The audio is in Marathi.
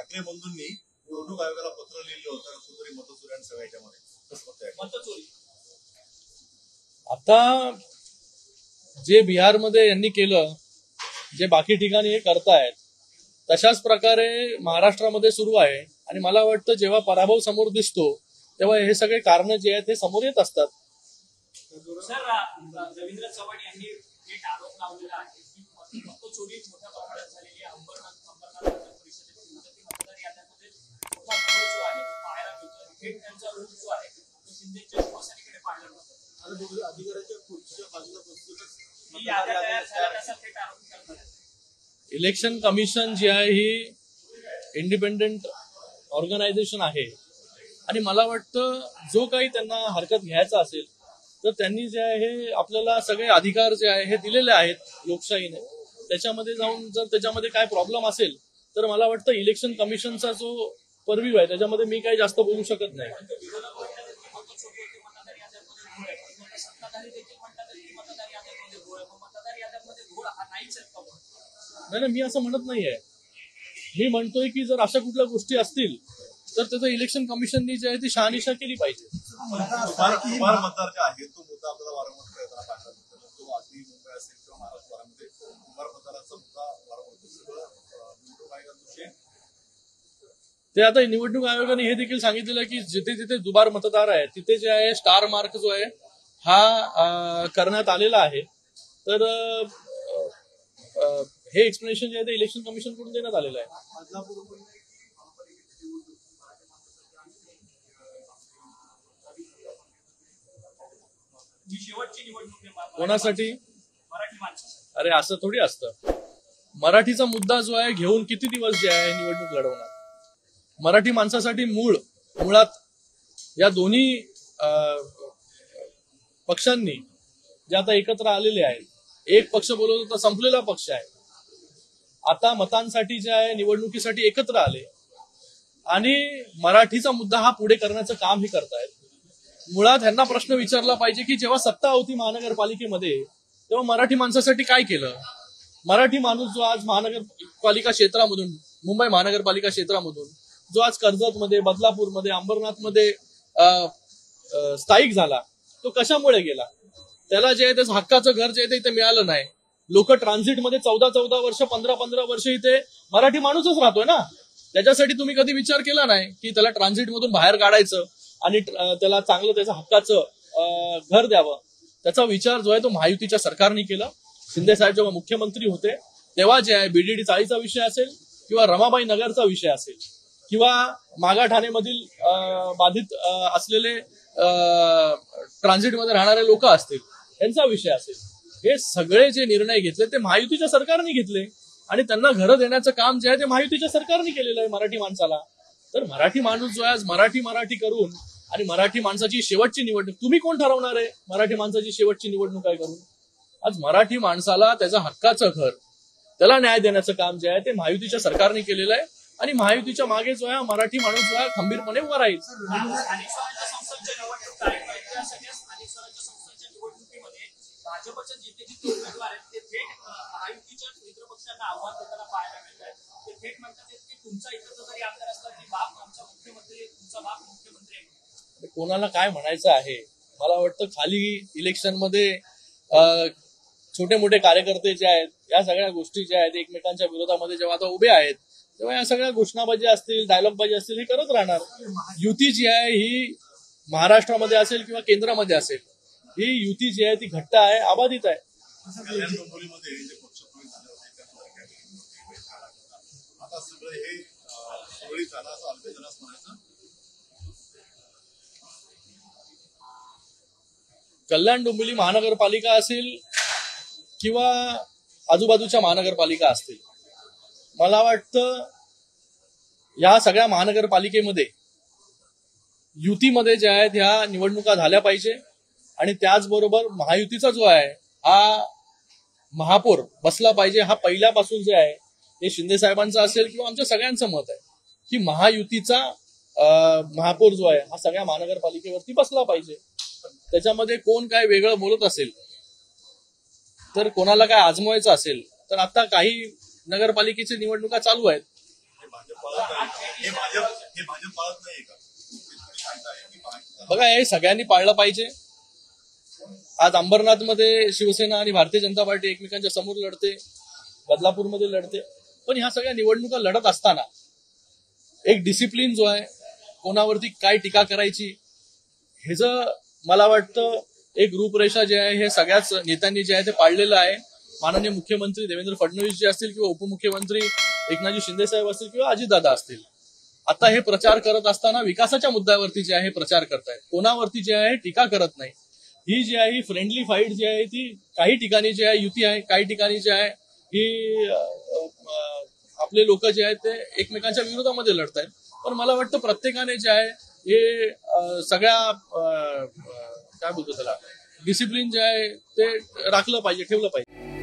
ठाकरे बंधूंनी निवडणूक आयोगाला पत्र लिहिलं होतं रसोदरी मतचोरी आणि सगळ्याच्यामध्ये मतचोरी. आता जे बिहारमध्ये यांनी केलं, जे बाकी ठिकाणी हे करतायत, तशाच प्रकारे महाराष्ट्रामध्ये सुरू आहे. आणि मला वाटतं जेव्हा पराभव समोर दिसतो तेव्हा हे सगळे कारण जे आहेत ते समोर येत असतात. सर, रवींद्र चव्हाण यांनी थेट आरोप लावलेला आहे की मतचोरी मोठ्या प्रमाणात झालेली आहे. अंबरनाथ परिषदेतील मतदार याद्यांमध्ये मोठा घोळ जो आहे पाहायला मिळतो. थेट त्यांचा रूप जो आहे तो शिंदेच्या शिवसेनेकडे पाहायला मिळतो. अधिकाऱ्याच्या खुर्चीच्या बाजूला बसूनच ही याद्या तयार झाल्या असा थेट आरोप करतात. इलेक्शन कमिशन जी आहे ही इंडिपेंडेंट ऑर्गनायझेशन आहे आणि मला वाटतं जो काही त्यांना हरकत घ्यायचा असेल तर त्यांनी जे आहे हे आपल्याला सगळे अधिकार जे आहे हे दिलेले आहेत लोकशाहीने. त्याच्यामध्ये जाऊन जर त्याच्यामध्ये काय प्रॉब्लेम असेल तर मला वाटतं इलेक्शन कमिशनचा जो परव्ह्यू आहे त्याच्यामध्ये मी काही जास्त बोलू शकत नाही. नाही, मी असं म्हणत नाहीये. मी म्हणतोय की जर अशा कुठल्या गोष्टी असतील तर त्याचं इलेक्शन कमिशननी जे आहे ती शहानिशा केली पाहिजे. मतदार का आहे तो मुद्दा आपल्याला वारंवार प्रयत्न पाहिला. तो आधी मुंबई असेल किंवा महाराष्ट्रामध्ये कुंभार मतदाराचा मुद्दा वारंवार निवडणूक आयोगाचे ते आता निवडणूक आयोगाने हे देखील सांगितलेलं की जिथे जिथे दुबार मतदार आहे तिथे जे आहे स्टार मार्क जो आहे हा करण्यात आलेला आहे. तर हे एक्सप्लेनेशन जे आहे ते इलेक्शन कमिशन कडून देण्यात आलेलं आहे. कोणासाठी? अरे असं थोडी असतं. मराठीचा मुद्दा जो आहे घेऊन किती दिवस जे आहे निवडणूक लढवणार. मराठी माणसासाठी मुळात या दोन्ही पक्षांनी जे आता एकत्र आलेले आहेत, एक पक्ष बोलत होता संपलेला पक्ष आहे, आता मतांसाठी जे आहे निवडणुकीसाठी एकत्र आले आणि मराठीचा मुद्दा हा पुढे करण्याचं काम हे करतायत. मुळात ह्यांना प्रश्न विचारला पाहिजे की जेव्हा सत्ता होती महानगरपालिकेमध्ये तेव्हा मराठी माणसासाठी काय केलं. मराठी माणूस जो आज महानगरपालिका क्षेत्रामधून, मुंबई महानगरपालिका क्षेत्रामधून जो आज कर्जतमध्ये, बदलापूरमध्ये, अंबरनाथमध्ये स्थायिक झाला तो कशामुळे गेला. त्याला जे आहे ते हक्काचं घर जे आहे ते मिळालं नाही. लोक ट्रान्झिटमध्ये 14 वर्ष 15 वर्ष इथे मराठी माणूसच राहतोय ना. त्याच्यासाठी तुम्ही कधी विचार केला नाही की त्याला ट्रान्झिटमधून बाहेर काढायचं आणि त्याला चांगलं त्याचं हक्काचं घर द्यावं. त्याचा विचार जो आहे तो महायुतीच्या सरकारने केला. शिंदे साहेब जेव्हा मुख्यमंत्री होते तेव्हा जे आहे बीडीडी चाळीचा विषय असेल किंवा रमाबाई नगरचा विषय असेल किंवा मागाठाणेमधील बाधित असलेले ट्रान्झिटमध्ये राहणारे लोक असतील यांचा विषय असेल, हे सगळे जे निर्णय घेतले ते महायुतीच्या सरकारने घेतले आणि त्यांना घरं देण्याचं काम जे आहे ते महायुतीच्या सरकारने केलेलं आहे मराठी माणसाला. तर मराठी माणूस जो आहे आज मराठी करून आणि मराठी माणसाची शेवटची निवडणूक तुम्ही कोण ठरवणार आहे मराठी माणसाची शेवटची निवडणूक काय करून. आज मराठी माणसाला त्याचं हक्काचं घर त्याला न्याय देण्याचं काम जे आहे ते महायुतीच्या सरकारने केलेलं आहे आणि महायुतीच्या मागे जो आहे मराठी माणूस जो आहे खंबीरपणे उभा राहील. भाजपच्या जिथे उमेदवार आहेत ते थेट महायुतीच्या मित्रपक्षांना आव्हान देताना पाहायला मिळत आहे. ते थेट म्हणतात की तुमचा इकडचा जरी आमदार असला तरी बाप आमचा मुख्यमंत्री, तुमचा बाप मुख्यमंत्री आहे. कोणाला काय म्हणायचं आहे. मला वाटतं खाली इलेक्शन मध्ये छोटे मोठे कार्यकर्ते जे आहेत या सगळ्या गोष्टी ज्या आहेत एकमेकांच्या विरोधामध्ये जेव्हा आता उभे आहेत तेव्हा या सगळ्या घोषणाबाजी असतील, डायलॉगबाजी असतील हे करत राहणार. युती जी आहे ही महाराष्ट्रामध्ये असेल किंवा केंद्रामध्ये असेल ही युती जी आहे ती घट्ट आहे, अबाधित आहे. कल्याण डोंबिवली महानगरपालिका असेल किंवा आजूबाजूच्या महानगरपालिका असतील, मला वाटतं या सगळ्या महानगरपालिकेमध्ये युतीमध्ये ज्या आहेत ह्या निवडणुका झाल्या पाहिजे आणि त्याचबरोबर महायुतीचा जो आहे हा महापौर बसला पाहिजे. हा पहिल्यापासून जे आहे हे शिंदे साहेबांचा असेल किंवा आमच्या सगळ्यांचं मत आहे की महायुतीचा महापौर जो आहे हा सगळ्या महानगरपालिकेवरती बसला पाहिजे. त्याच्यामध्ये कोण काय वेगळं बोलत असेल तर कोणाला काय आजमावायचं असेल तर आता काही नगरपालिकेच्या निवडणुका चालू आहेत. भाजप पाळत नाही हे भाजप पाळत नाहीये का तुम्ही सांगताय की बघा, हे सगळ्यांनी पाळलं पाहिजे. आज अंबरनाथमध्ये शिवसेना आणि भारतीय जनता पार्टी एकमेकांच्या समोर लढते, बदलापूरमध्ये लढते. पण ह्या सगळ्या निवडणुका लढत असताना एक डिसिप्लिन जो आहे, कोणावरती काय टीका करायची, हे जर मला वाटतं एक रूपरेषा जे आहे हे सगळ्याच नेत्यांनी जे आहे ते पाळलेलं आहे. माननीय मुख्यमंत्री देवेंद्र फडणवीस जे असतील किंवा उपमुख्यमंत्री एकनाथजी शिंदे साहेब असतील किंवा अजितदादा असतील, आता हे प्रचार करत असताना विकासाच्या मुद्द्यावरती जे आहे प्रचार करतायत, कोणावरती जे आहे टीका करत नाही. ही जी आहे ही फ्रेंडली फाईट जी आहे ती काही ठिकाणी जे आहे युती आहे, काही ठिकाणी जे आहे ही आपले लोक जे आहेत ते एकमेकांच्या विरोधामध्ये लढतायत. पण मला वाटतं प्रत्येकाने जे आहे हे सगळ्या काय बोलतो त्याला डिसिप्लिन जे आहे ते राखलं पाहिजे, ठेवलं पाहिजे.